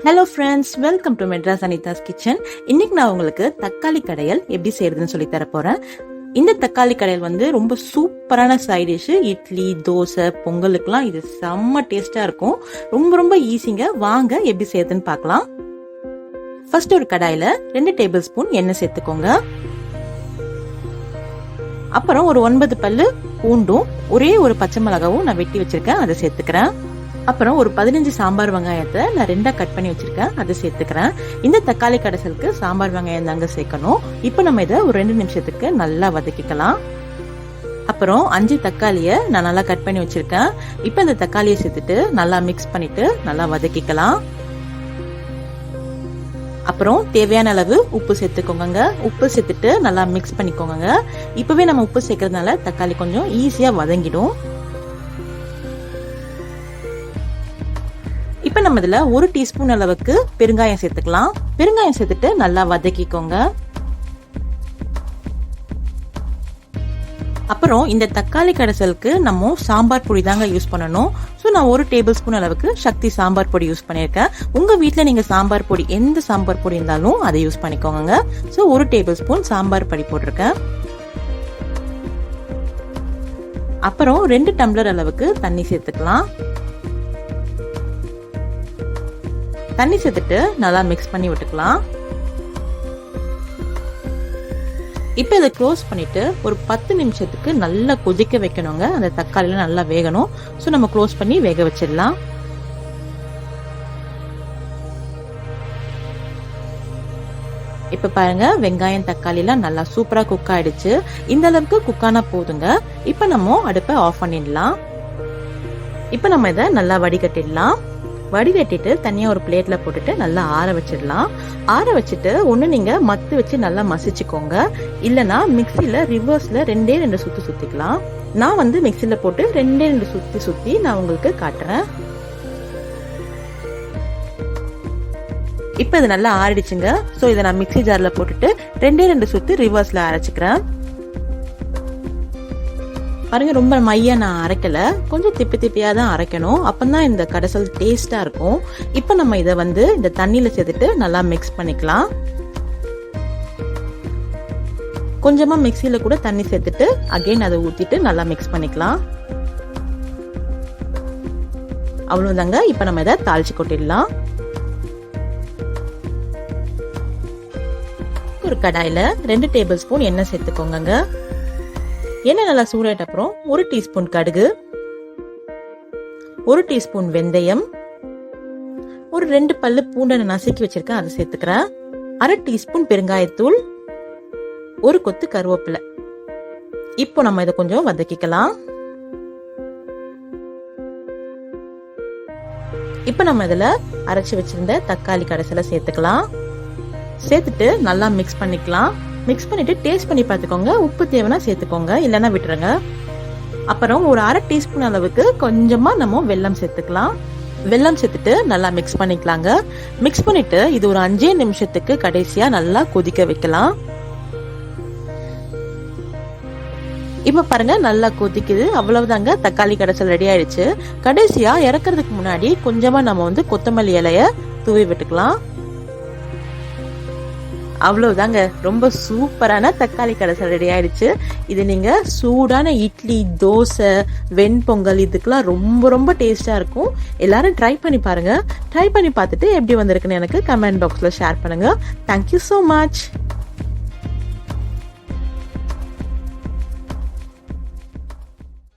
Hello friends, welcome to Madras Anitha's kitchen. இன்னைக்கு நான் உங்களுக்கு தக்காளி கடையல் எப்படி செய்யறதுன்னு சொல்லி தர போறேன். இந்த தக்காளி கடையல் வந்து ரொம்ப சூப்பரான சைட் டிஷ். இட்லி, தோசை, பொங்கலுக்குலாம் இது செம்ம டேஸ்டா இருக்கும். ரொம்ப ரொம்ப ஈஸிங்க. வாங்க எப்படி செய்யறதுன்னு பார்க்கலாம். ஃபர்ஸ்ட் ஒரு கடாயில 2 டேபிள் ஸ்பூன் எண்ணெய் சேர்த்துக்கோங்க. அப்புறம் ஒரு 9 பல்லு பூண்டும் ஒரே ஒரு பச்சை மிளகாவும் நான் வெட்டி வச்சிருக்கேன், அதை சேர்த்துக்கிறேன். அப்புறம் ஒரு 15 சாம்பார் வெங்காயத்தை நான் 2 கட் பண்ணி வச்சிருக்கேன், அதை சேர்த்துக்கிறேன். இந்த தக்காளி கடைசலுக்கு சாம்பார் வெங்காயம் தாங்க சேர்க்கணும். இப்போ நம்ம இதை ஒரு 2 நிமிஷத்துக்கு நல்லா வதக்கிக்கலாம். அப்புறம் 5 தக்காளியை நான் நல்லா கட் பண்ணி வச்சிருக்கேன். இப்போ இந்த தக்காளியை சேர்த்துட்டு நல்லா மிக்ஸ் பண்ணிட்டு நல்லா வதக்கிக்கலாம். அப்புறம் தேவையான அளவு உப்பு சேர்த்துக்கோங்க. உப்பு சேர்த்துட்டு நல்லா மிக்ஸ் பண்ணிக்கோங்க. இப்பவே நம்ம உப்பு சேர்க்கறதுனால தக்காளி கொஞ்சம் ஈஸியா வதங்கிடும். இப்ப நம்ம இதுல 1 டீஸ்பூன் அளவுக்கு பெருங்காயம் சேர்த்துக்கலாம். பெருங்காயம் சேர்த்துட்டு நல்லா வதக்கிக்கோங்க. அப்புறம் இந்த தக்காளி கடைசலுக்கு நம்ம சாம்பார் பொடி தாங்க யூஸ் பண்ணணும். ஸோ நான் 1 டேபிள் ஸ்பூன் அளவுக்கு சக்தி சாம்பார் பொடி யூஸ் பண்ணியிருக்கேன். உங்க வீட்டில் நீங்க சாம்பார் பொடி எந்த சாம்பார் பொடி இருந்தாலும் அதை யூஸ் பண்ணிக்கோங்க. ஸோ 1 டேபிள் ஸ்பூன் சாம்பார் பொடி போட்டிருக்கேன். அப்புறம் 2 டம்ளர் அளவுக்கு தண்ணி சேர்த்துக்கலாம். தண்ணி சேர்த்துட்டு நல்லா மிக்ஸ் பண்ணி விட்டுக்கலாம். இப்ப இதை க்ளோஸ் பண்ணிட்டு ஒரு 10 நிமிஷத்துக்கு நல்லா கொதிக்க வைக்கணுங்க. அந்த தக்காளில நல்லா வேகணும். ஸோ நம்ம க்ளோஸ் பண்ணி வேக வச்சிடலாம். இப்ப பாருங்க, வெங்காயம் தக்காளி எல்லாம் நல்லா சூப்பரா குக் ஆயிடுச்சு. இந்த அளவுக்கு குக்கானா போதுங்க. இப்ப நம்ம அடுப்பை ஆஃப் பண்ணிடலாம். இப்ப நம்ம இதை நல்லா வடிகட்டிடலாம். வடிகட்டிட்டு தனியா ஒரு பிளேட்ல போட்டுட்டு நல்லா ஆற வச்சிடலாம். ஆற வச்சுட்டு ஒண்ணு நீங்க மத்து வச்சு நல்லா மசிச்சுக்கோங்க. இல்லனா மிக்சில ரிவர்ஸ்ல 2 சுத்தி சுத்திக்கலாம். நான் வந்து மிக்சில போட்டு 2 சுத்தி நான் உங்களுக்கு காட்டுறேன். இப்ப இது நல்லா ஆறிடுச்சுங்க. சோ இதை நான் மிக்சி ஜார்ல போட்டுட்டு 2 சுத்தி ரிவர்ஸ்ல அரைச்சுக்கிறேன். பாருங்க, ரொம்ப மையா நான் அரைக்கல, கொஞ்சம் திப்பி திப்பியா தான் அரைக்கணும். அப்பதான் இந்த கடைசல் டேஸ்டா இருக்கும். இப்ப நம்ம இதை வந்து இந்த தண்ணியில சேர்த்துட்டு நல்லா மிக்ஸ் பண்ணிக்கலாம். கொஞ்சமா மிக்சியில கூட தண்ணி சேர்த்துட்டு அகைன் அதை ஊத்திட்டு நல்லா மிக்ஸ் பண்ணிக்கலாம். அவ்வளவுதாங்க. இப்ப நம்ம இதை தாளிச்சு கொட்டிடலாம். ஒரு கடாயில 2 டேபிள் ஸ்பூன் எண்ணெய் சேர்த்துக்கோங்க. எண்ணெய் நல்லா சூடாயிட்ட அப்புறம் 1 டீஸ்பூன் கடுகு, 1 டீஸ்பூன் வெந்தயம், ஒரு 2 பல்லு பூண்டை நசுக்கி வச்சிருக்கேன், அதை சேர்த்துக்கிறேன். 1/2 டீஸ்பூன் பெருங்காயத்தூள், 1 கொத்து கருவேப்பிலை. இப்போ நம்ம இதை கொஞ்சம் வதக்கிக்கலாம். இப்ப நம்ம இதுல அரைச்சு வச்சிருந்த தக்காளி கடைசலை சேர்த்துக்கலாம். சேர்த்துட்டு நல்லா மிக்ஸ் பண்ணிக்கலாம். மிக்ஸ் பண்ணிட்டு டேஸ்ட் பண்ணி பார்த்துக்கோங்க. உப்பு தேவைன்னா சேர்த்துக்கோங்க, இல்லைன்னா விட்டுருங்க. அப்புறம் ஒரு 1/2 டீஸ்பூன் அளவுக்கு கொஞ்சமா நம்ம வெல்லம் சேர்த்துக்கலாம். வெல்லம் சேர்த்துட்டு நல்லா மிக்ஸ் பண்ணிக்கலாங்க. மிக்ஸ் பண்ணிட்டு இது ஒரு 5 நிமிஷத்துக்கு கடைசியா நல்லா கொதிக்க வைக்கலாம். இப்ப பாருங்க, நல்லா கொதிக்குது. அவ்வளவுதாங்க, தக்காளி கடைசல் ரெடி ஆயிடுச்சு. கடைசியா இறக்குறதுக்கு முன்னாடி கொஞ்சமா நம்ம வந்து கொத்தமல்லி இலைய தூவி விட்டுக்கலாம். அவ்வளவுதாங்க, ரொம்ப சூப்பரான தக்காளி கடைசல் ரெடி ஆயிடுச்சு. இது நீங்க சூடான இட்லி, தோசை, வெண்பொங்கல் இதுக்கெல்லாம் ரொம்ப ரொம்ப டேஸ்டா இருக்கும். எல்லாரும் ட்ரை பண்ணி பாருங்க. ட்ரை பண்ணி பார்த்துட்டு எப்படி வந்திருக்குன்னு எனக்கு கமெண்ட் பாக்ஸ்ல ஷேர் பண்ணுங்க. Thank you so much.